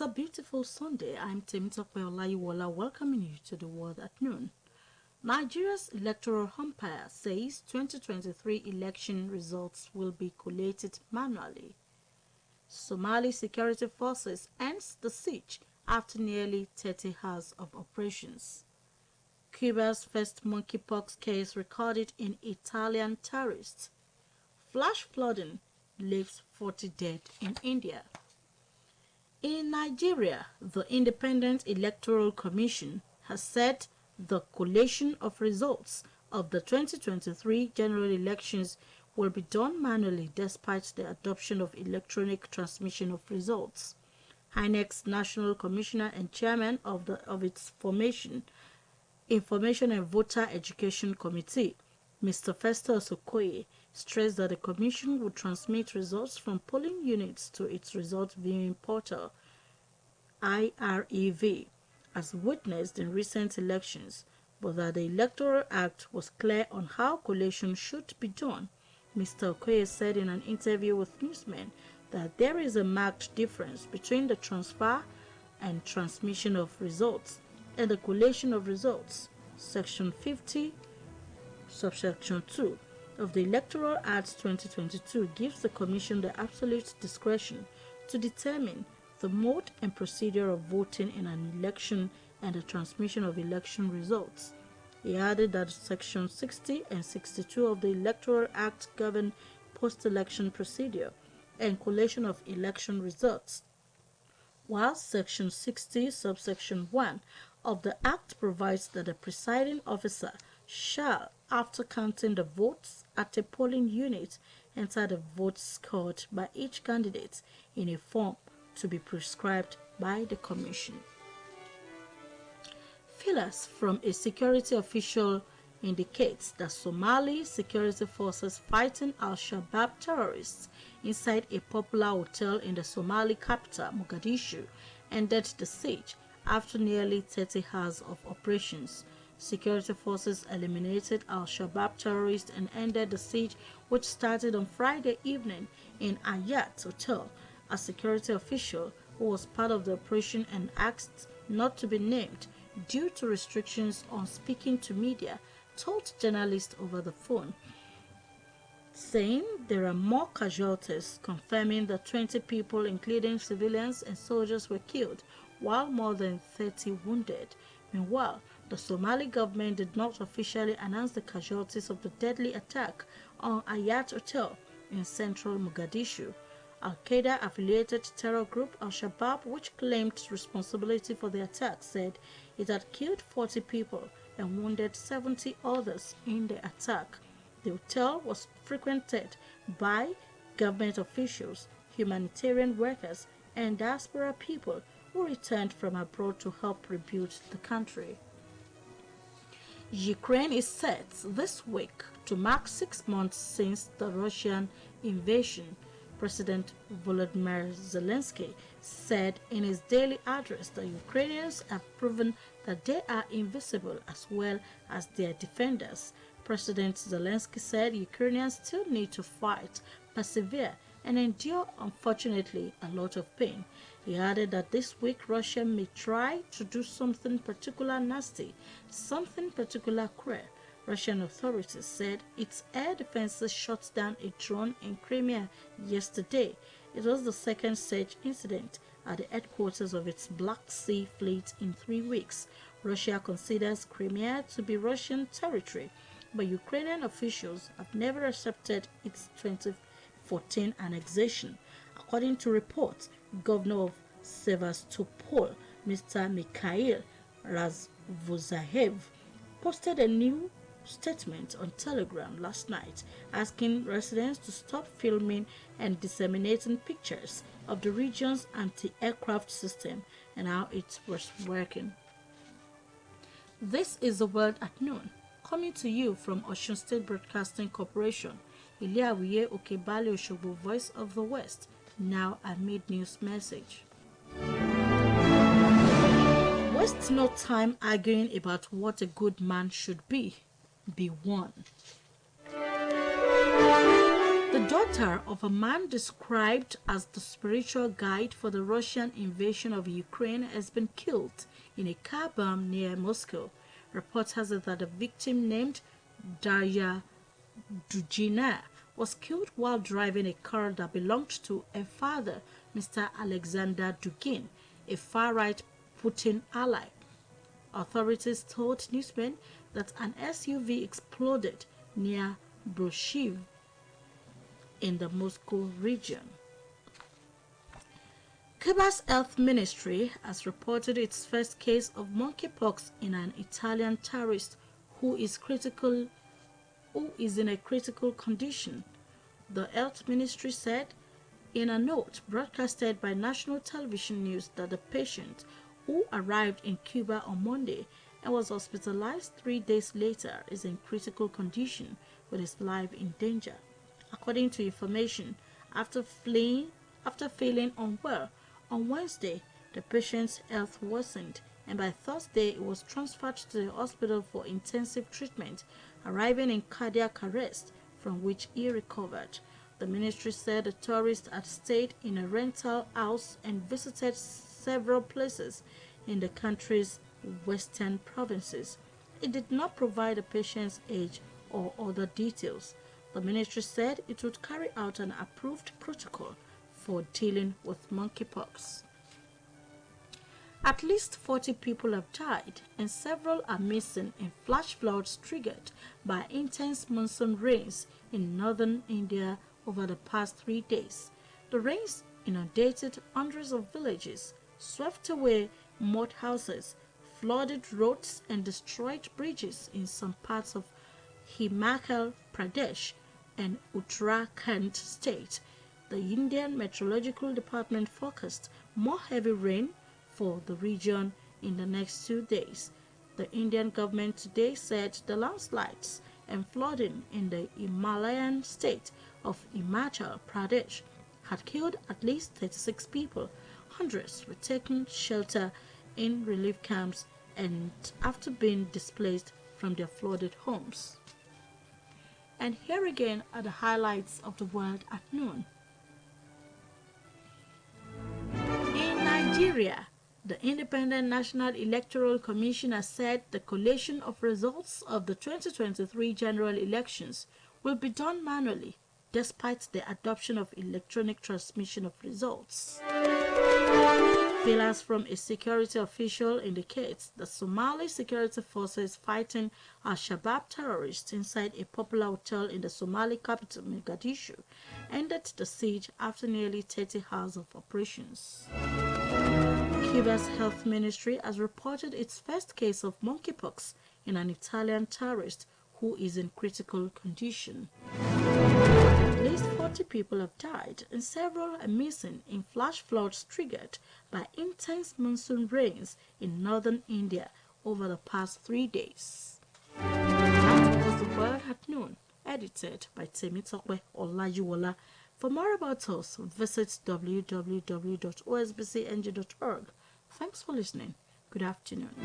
a beautiful Sunday. I'm Temitope Olayiwola, welcoming you to the World at Noon. Nigeria's electoral umpire says 2023 election results will be collated manually. Somali security forces ends the siege after nearly 30 hours of operations. Cuba's first monkeypox case recorded in Italian terrorists. Flash flooding leaves 40 dead in India. In Nigeria, the Independent Electoral Commission has said the collation of results of the 2023 general elections will be done manually despite the adoption of electronic transmission of results. INEC's National Commissioner and Chairman of its Information and Voter Education Committee, Mr. Festus Okoye, stressed that the Commission would transmit results from polling units to its result viewing portal, IREV, as witnessed in recent elections, but that the Electoral Act was clear on how collation should be done. Mr. Okoye said in an interview with newsmen that there is a marked difference between the transfer and transmission of results and the collation of results. Section 50, subsection 2 of the Electoral Act 2022 gives the Commission the absolute discretion to determine the mode and procedure of voting in an election and the transmission of election results. He added that Section 60 and 62 of the Electoral Act govern post-election procedure and collation of election results, while Section 60, subsection 1 of the Act provides that the presiding officer shall, after counting the votes at a polling unit, enter the votes scored by each candidate in a form to be prescribed by the Commission. Feelers from a security official indicates that Somali security forces fighting Al-Shabaab terrorists inside a popular hotel in the Somali capital, Mogadishu, ended the siege after nearly 30 hours of operations. Security forces eliminated Al-Shabaab terrorists and ended the siege, which started on Friday evening in Ayat Hotel. A security official who was part of the operation and asked not to be named due to restrictions on speaking to media told journalists over the phone, saying there are more casualties, confirming that 20 people, including civilians and soldiers, were killed, while more than 30 wounded. Meanwhile, the Somali government did not officially announce the casualties of the deadly attack on Ayat Hotel in central Mogadishu. Al-Qaeda-affiliated terror group Al-Shabaab, which claimed responsibility for the attack, said it had killed 40 people and wounded 70 others in the attack. The hotel was frequented by government officials, humanitarian workers, and diaspora people who returned from abroad to help rebuild the country. Ukraine is set this week to mark 6 months since the Russian invasion. President Volodymyr Zelensky said in his daily address that Ukrainians have proven that they are invincible as well as their defenders. President Zelensky said Ukrainians still need to fight, persevere, and endure, unfortunately, a lot of pain. He added that this week Russia may try to do something particularly nasty, something particularly cruel. Russian authorities said its air defenses shot down a drone in Crimea yesterday. It was the second such incident at the headquarters of its Black Sea Fleet in 3 weeks. Russia considers Crimea to be Russian territory, but Ukrainian officials have never accepted its 2014 annexation. According to reports, Governor of Sevastopol, Mr. Mikhail Razvozahev, posted a new statement on Telegram last night asking residents to stop filming and disseminating pictures of the region's anti-aircraft system and how it was working. This is the World at Noon, coming to you from Osun State Broadcasting Corporation, Iliawiye Okebale Oshogbo, Voice of the West. Now a mid-news message. Waste no time arguing about what a good man should be. Be one. The daughter of a man described as the spiritual guide for the Russian invasion of Ukraine has been killed in a car bomb near Moscow. Reports has it that the victim, named Darya Dugina, was killed while driving a car that belonged to her father, Mr. Alexander Dugin, a far-right Putin ally. Authorities told newsmen that an SUV exploded near Broshiv in the Moscow region. Cuba's health ministry has reported its first case of monkeypox in an Italian tourist who is in a critical condition. The health ministry said in a note broadcasted by national television news that the patient, who arrived in Cuba on Monday and was hospitalized 3 days later, is in critical condition with his life in danger. According to information, after feeling unwell, on Wednesday, the patient's health worsened, and by Thursday, it was transferred to the hospital for intensive treatment, arriving in cardiac arrest, from which he recovered. The ministry said the tourist had stayed in a rental house and visited several places in the country's western provinces. It did not provide the patient's age or other details. The ministry said it would carry out an approved protocol for dealing with monkeypox. At least 40 people have died and several are missing in flash floods triggered by intense monsoon rains in northern India over the past 3 days. The rains inundated hundreds of villages, swept away mud houses, flooded roads, and destroyed bridges in some parts of Himachal Pradesh and Uttarakhand state. The Indian Meteorological Department forecast more heavy rain for the region in the next 2 days. The Indian government today said the landslides and flooding in the Himalayan state of Himachal Pradesh had killed at least 36 people. Hundreds were taking shelter in relief camps and after being displaced from their flooded homes. And here again are the highlights of the world at noon. In Nigeria, the Independent National Electoral Commission has said the collation of results of the 2023 general elections will be done manually, despite the adoption of electronic transmission of results. Pillars from a security official indicates the Somali security forces fighting Al-Shabaab terrorists inside a popular hotel in the Somali capital, Mogadishu, ended the siege after nearly 30 hours of operations. Cuba's health ministry has reported its first case of monkeypox in an Italian tourist who is in critical condition. At least 40 people have died and several are missing in flash floods triggered by intense monsoon rains in northern India over the past 3 days. That was the World at Noon, edited by Temitope Olajuwola. For more about us, visit www.osbcng.org. Thanks for listening. Good afternoon.